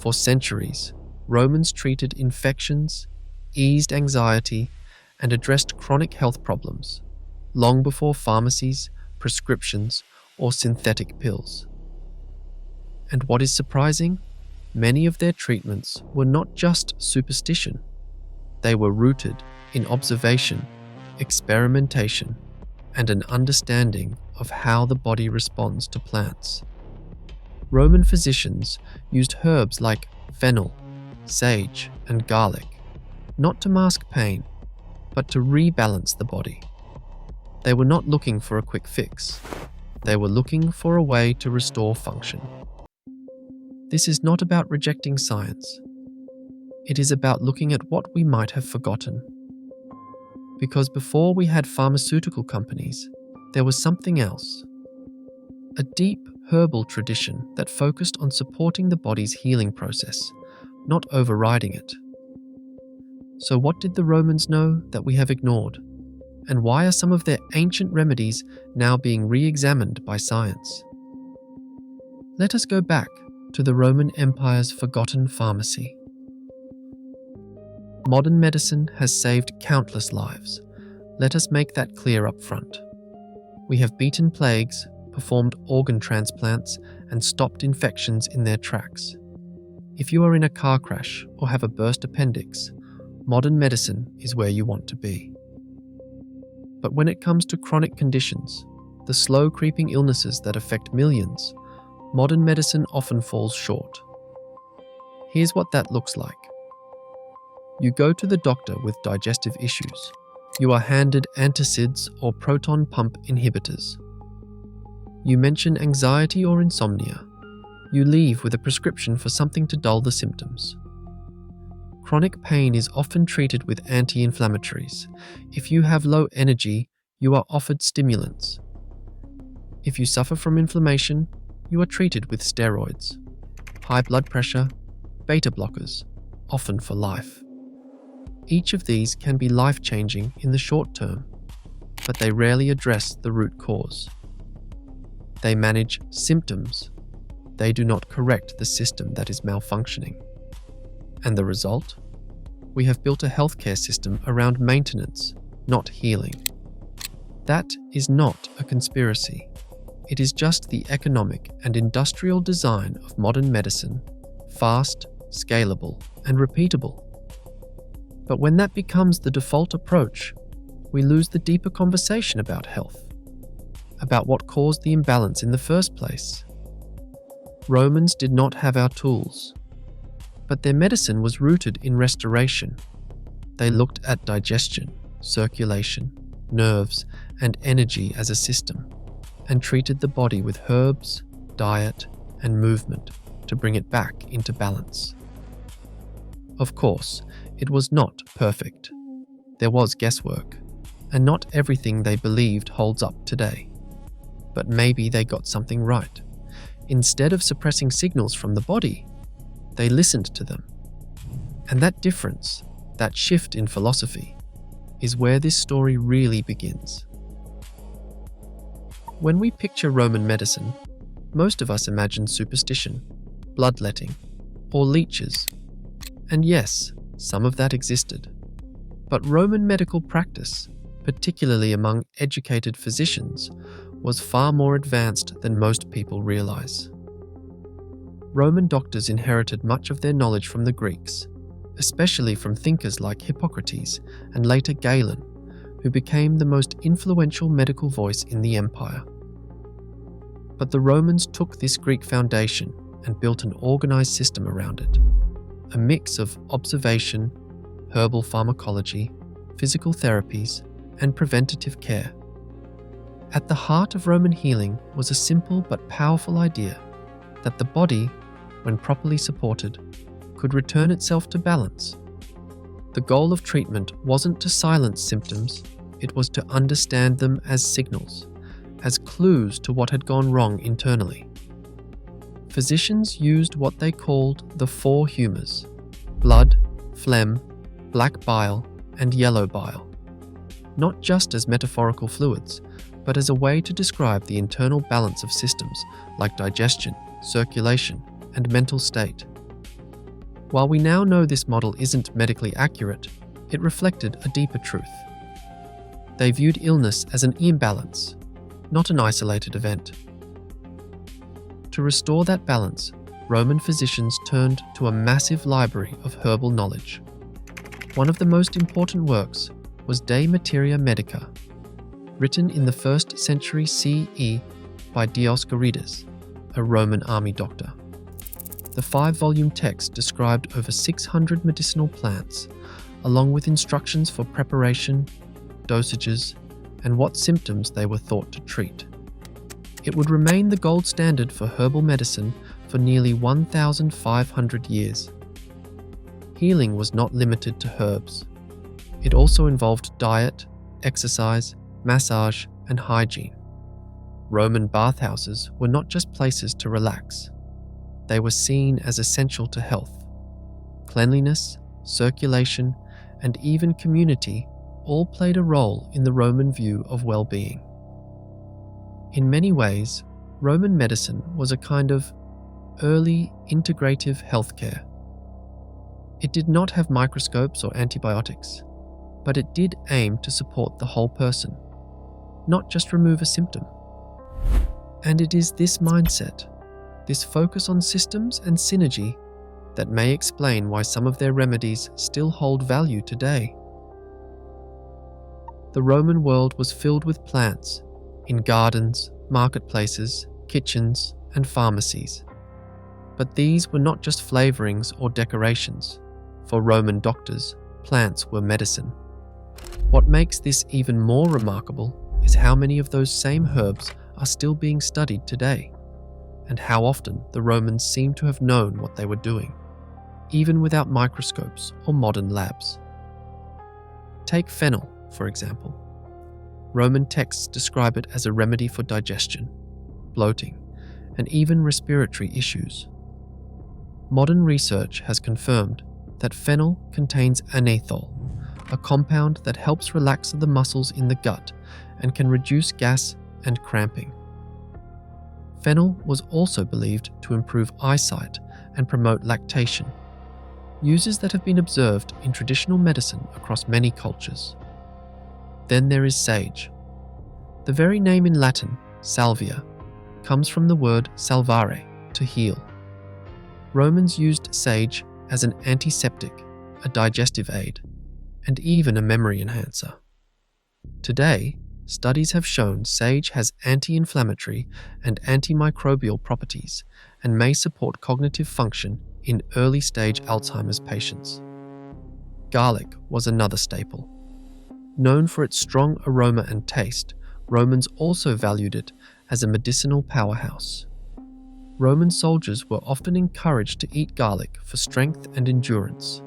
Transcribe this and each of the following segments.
For centuries, Romans treated infections, eased anxiety, and addressed chronic health problems, long before pharmacies, prescriptions, or synthetic pills. And what is surprising? Many of their treatments were not just superstition. They were rooted in observation, experimentation, and an understanding of how the body responds to plants. Roman physicians used herbs like fennel, sage, and garlic, not to mask pain, but to rebalance the body. They were not looking for a quick fix. They were looking for a way to restore function. This is not about rejecting science. It is about looking at what we might have forgotten. Because before we had pharmaceutical companies, there was something else. A deep herbal tradition that focused on supporting the body's healing process, not overriding it. So what did the Romans know that we have ignored? And why are some of their ancient remedies now being re-examined by science? Let us go back to the Roman Empire's forgotten pharmacy. Modern medicine has saved countless lives. Let us make that clear up front. We have beaten plagues, performed organ transplants, and stopped infections in their tracks. If you are in a car crash or have a burst appendix, modern medicine is where you want to be. But when it comes to chronic conditions, the slow creeping illnesses that affect millions, modern medicine often falls short. Here's what that looks like. You go to the doctor with digestive issues. You are handed antacids or proton pump inhibitors. You mention anxiety or insomnia. You leave with a prescription for something to dull the symptoms. Chronic pain is often treated with anti-inflammatories. If you have low energy, you are offered stimulants. If you suffer from inflammation, you are treated with steroids, high blood pressure, beta blockers, often for life. Each of these can be life-changing in the short term, but they rarely address the root cause. They manage symptoms. They do not correct the system that is malfunctioning. And the result? We have built a healthcare system around maintenance, not healing. That is not a conspiracy. It is just the economic and industrial design of modern medicine, fast, scalable, and repeatable. But when that becomes the default approach, we lose the deeper conversation about health, about what caused the imbalance in the first place. Romans did not have our tools, but their medicine was rooted in restoration. They looked at digestion, circulation, nerves, and energy as a system, and treated the body with herbs, diet, and movement to bring it back into balance. Of course, it was not perfect. There was guesswork, and not everything they believed holds up today. But maybe they got something right. Instead of suppressing signals from the body, they listened to them. And that difference, that shift in philosophy, is where this story really begins. When we picture Roman medicine, most of us imagine superstition, bloodletting, or leeches. And yes, some of that existed. But Roman medical practice, particularly among educated physicians, was far more advanced than most people realize. Roman doctors inherited much of their knowledge from the Greeks, especially from thinkers like Hippocrates and later Galen, who became the most influential medical voice in the empire. But the Romans took this Greek foundation and built an organized system around it, a mix of observation, herbal pharmacology, physical therapies, and preventative care. At the heart of Roman healing was a simple but powerful idea that the body, when properly supported, could return itself to balance. The goal of treatment wasn't to silence symptoms, it was to understand them as signals, as clues to what had gone wrong internally. Physicians used what they called the four humours: blood, phlegm, black bile, and yellow bile, not just as metaphorical fluids, but as a way to describe the internal balance of systems like digestion, circulation, and mental state. While we now know this model isn't medically accurate, it reflected a deeper truth. They viewed illness as an imbalance, not an isolated event. To restore that balance, Roman physicians turned to a massive library of herbal knowledge. One of the most important works was De Materia Medica, written in the 1st century CE by Dioscorides, a Roman army doctor. The 5-volume text described over 600 medicinal plants, along with instructions for preparation, dosages, and what symptoms they were thought to treat. It would remain the gold standard for herbal medicine for nearly 1,500 years. Healing was not limited to herbs. It also involved diet, exercise, massage, and hygiene. Roman bathhouses were not just places to relax. They were seen as essential to health. Cleanliness, circulation, and even community all played a role in the Roman view of well-being. In many ways, Roman medicine was a kind of early integrative healthcare. It did not have microscopes or antibiotics, but it did aim to support the whole person, not just remove a symptom. And it is this mindset, this focus on systems and synergy, that may explain why some of their remedies still hold value today. The Roman world was filled with plants in gardens, marketplaces, kitchens, and pharmacies. But these were not just flavorings or decorations. For Roman doctors, plants were medicine. What makes this even more remarkable is how many of those same herbs are still being studied today, and how often the Romans seem to have known what they were doing, even without microscopes or modern labs. Take fennel, for example. Roman texts describe it as a remedy for digestion, bloating, and even respiratory issues. Modern research has confirmed that fennel contains anethol, a compound that helps relax the muscles in the gut and can reduce gas and cramping. Fennel was also believed to improve eyesight and promote lactation, uses that have been observed in traditional medicine across many cultures. Then there is sage. The very name in Latin, salvia, comes from the word salvare, to heal. Romans used sage as an antiseptic, a digestive aid, and even a memory enhancer. Today, studies have shown sage has anti-inflammatory and antimicrobial properties and may support cognitive function in early-stage Alzheimer's patients. Garlic was another staple. Known for its strong aroma and taste, Romans also valued it as a medicinal powerhouse. Roman soldiers were often encouraged to eat garlic for strength and endurance.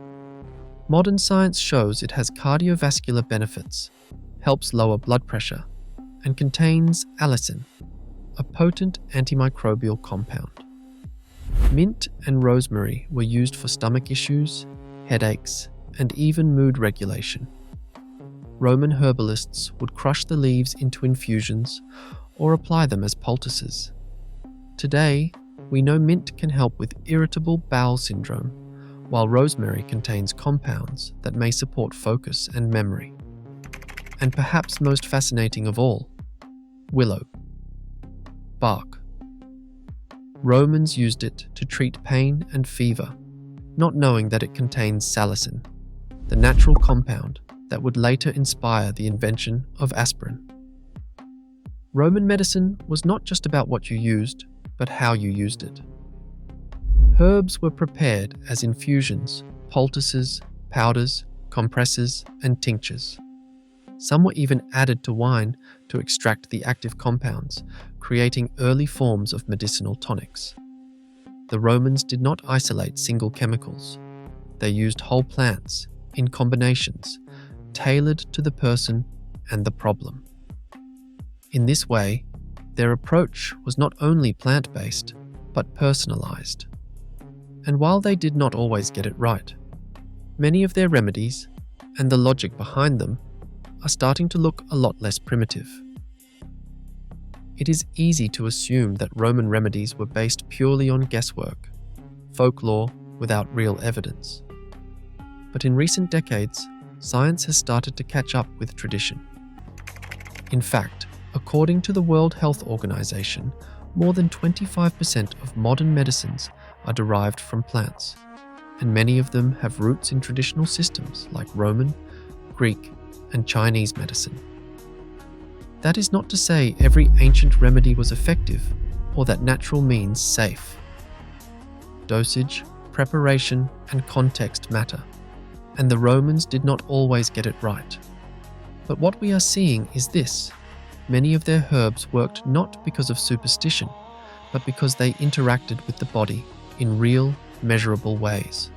Modern science shows it has cardiovascular benefits, helps lower blood pressure, and contains allicin, a potent antimicrobial compound. Mint and rosemary were used for stomach issues, headaches, and even mood regulation. Roman herbalists would crush the leaves into infusions or apply them as poultices. Today, we know mint can help with irritable bowel syndrome, while rosemary contains compounds that may support focus and memory. And perhaps most fascinating of all, willow. Bark. Romans used it to treat pain and fever, not knowing that it contains salicin, the natural compound that would later inspire the invention of aspirin. Roman medicine was not just about what you used, but how you used it. Herbs were prepared as infusions, poultices, powders, compresses, and tinctures. Some were even added to wine to extract the active compounds, creating early forms of medicinal tonics. The Romans did not isolate single chemicals. They used whole plants, in combinations, tailored to the person and the problem. In this way, their approach was not only plant-based, but personalized. And while they did not always get it right, many of their remedies, and the logic behind them, are starting to look a lot less primitive. It is easy to assume that Roman remedies were based purely on guesswork, folklore, without real evidence. But in recent decades, science has started to catch up with tradition. In fact, according to the World Health Organization, more than 25% of modern medicines are derived from plants, and many of them have roots in traditional systems like Roman, Greek, and Chinese medicine. That is not to say every ancient remedy was effective or that natural means safe. Dosage, preparation, and context matter, and the Romans did not always get it right. But what we are seeing is this: many of their herbs worked not because of superstition, but because they interacted with the body in real, measurable ways.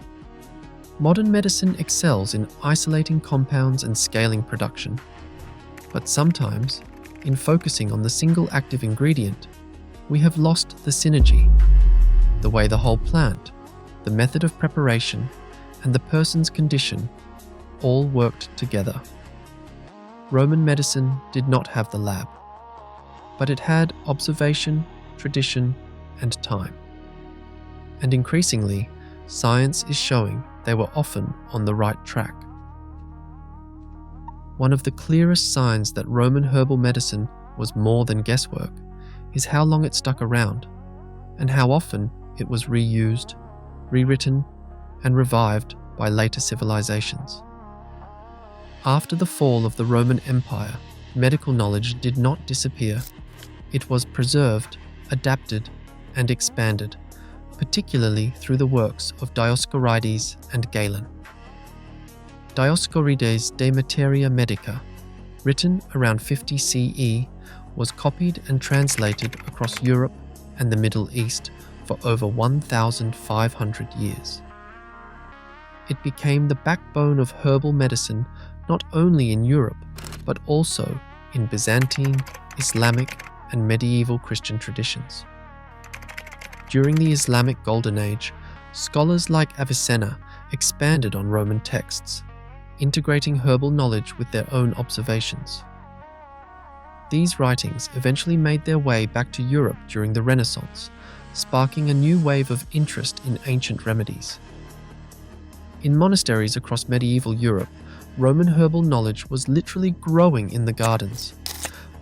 Modern medicine excels in isolating compounds and scaling production, but sometimes, in focusing on the single active ingredient, we have lost the synergy, the way the whole plant, the method of preparation, and the person's condition all worked together. Roman medicine did not have the lab, but it had observation, tradition, and time. And increasingly, science is showing they were often on the right track. One of the clearest signs that Roman herbal medicine was more than guesswork is how long it stuck around, and how often it was reused, rewritten, and revived by later civilizations. After the fall of the Roman Empire, medical knowledge did not disappear. It was preserved, adapted, and expanded, particularly through the works of Dioscorides and Galen. Dioscorides de Materia Medica, written around 50 CE, was copied and translated across Europe and the Middle East for over 1,500 years. It became the backbone of herbal medicine not only in Europe, but also in Byzantine, Islamic, and medieval Christian traditions. During the Islamic Golden Age, scholars like Avicenna expanded on Roman texts, integrating herbal knowledge with their own observations. These writings eventually made their way back to Europe during the Renaissance, sparking a new wave of interest in ancient remedies. In monasteries across medieval Europe, Roman herbal knowledge was literally growing in the gardens.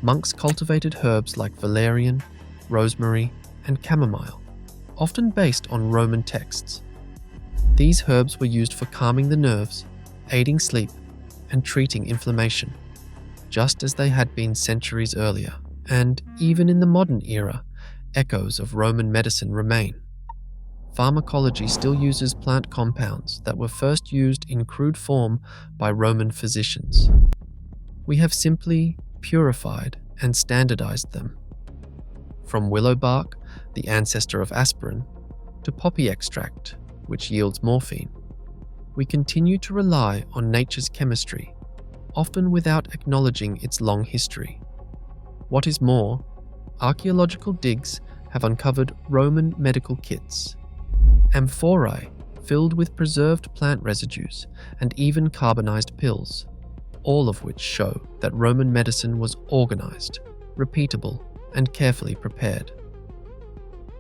Monks cultivated herbs like valerian, rosemary, and chamomile, often based on Roman texts. These herbs were used for calming the nerves, aiding sleep, and treating inflammation, just as they had been centuries earlier. And even in the modern era, echoes of Roman medicine remain. Pharmacology still uses plant compounds that were first used in crude form by Roman physicians. We have simply purified and standardized them. From willow bark, the ancestor of aspirin, to poppy extract, which yields morphine, we continue to rely on nature's chemistry, often without acknowledging its long history. What is more, archaeological digs have uncovered Roman medical kits, amphorae filled with preserved plant residues, and even carbonized pills, all of which show that Roman medicine was organized, repeatable, and carefully prepared.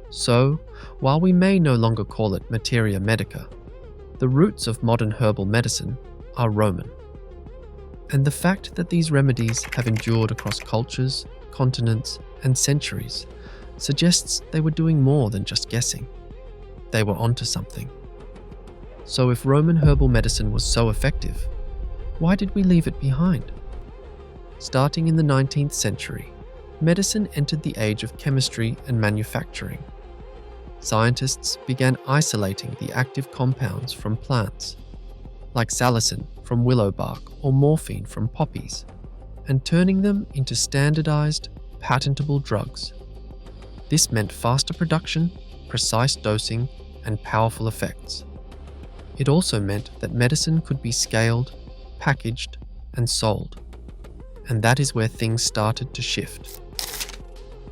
So, while we may no longer call it Materia Medica, the roots of modern herbal medicine are Roman. And the fact that these remedies have endured across cultures, continents, and centuries suggests they were doing more than just guessing. They were onto something. So if Roman herbal medicine was so effective, why did we leave it behind? Starting in the 19th century, medicine entered the age of chemistry and manufacturing. Scientists began isolating the active compounds from plants, like salicin from willow bark or morphine from poppies, and turning them into standardized, patentable drugs. This meant faster production, precise dosing, and powerful effects. It also meant that medicine could be scaled, packaged, and sold. And that is where things started to shift.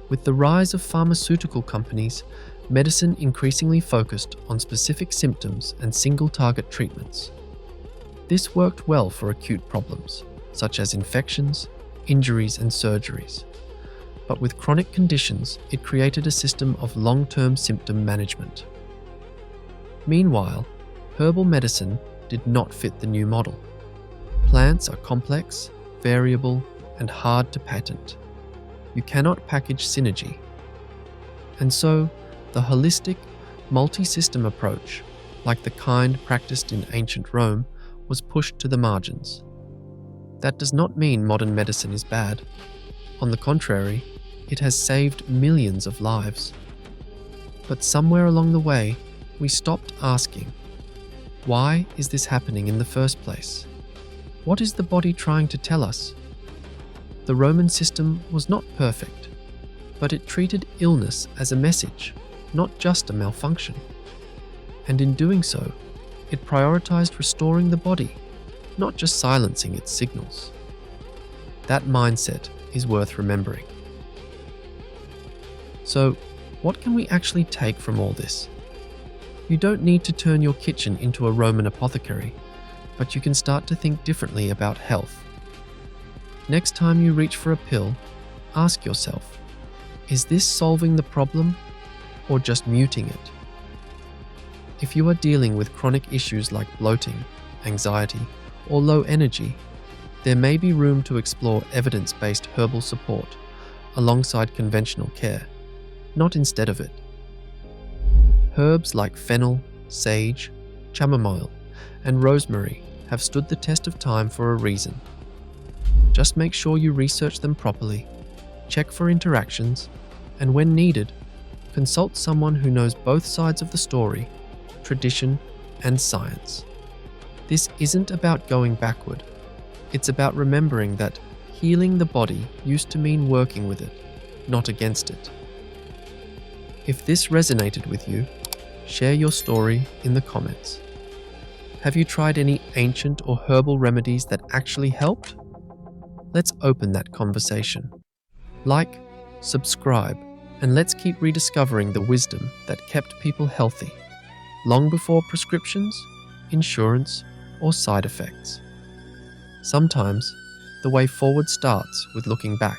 With the rise of pharmaceutical companies, medicine increasingly focused on specific symptoms and single-target treatments. This worked well for acute problems, such as infections, injuries, and surgeries. But with chronic conditions, it created a system of long-term symptom management. Meanwhile, herbal medicine did not fit the new model. Plants are complex, variable, and hard to patent. You cannot package synergy. And so, the holistic, multi-system approach, like the kind practiced in ancient Rome, was pushed to the margins. That does not mean modern medicine is bad. On the contrary, it has saved millions of lives. But somewhere along the way, we stopped asking, why is this happening in the first place? What is the body trying to tell us? The Roman system was not perfect, but it treated illness as a message, not just a malfunction. And in doing so, it prioritized restoring the body, not just silencing its signals. That mindset is worth remembering. So, what can we actually take from all this? You don't need to turn your kitchen into a Roman apothecary, but you can start to think differently about health. Next time you reach for a pill, ask yourself, is this solving the problem or just muting it? If you are dealing with chronic issues like bloating, anxiety, or low energy, there may be room to explore evidence-based herbal support alongside conventional care, not instead of it. Herbs like fennel, sage, chamomile, and rosemary have stood the test of time for a reason. Just make sure you research them properly, check for interactions, and when needed, consult someone who knows both sides of the story, tradition, and science. This isn't about going backward. It's about remembering that healing the body used to mean working with it, not against it. If this resonated with you, share your story in the comments. Have you tried any ancient or herbal remedies that actually helped? Let's open that conversation. Like, subscribe, and let's keep rediscovering the wisdom that kept people healthy, long before prescriptions, insurance, or side effects. Sometimes, the way forward starts with looking back.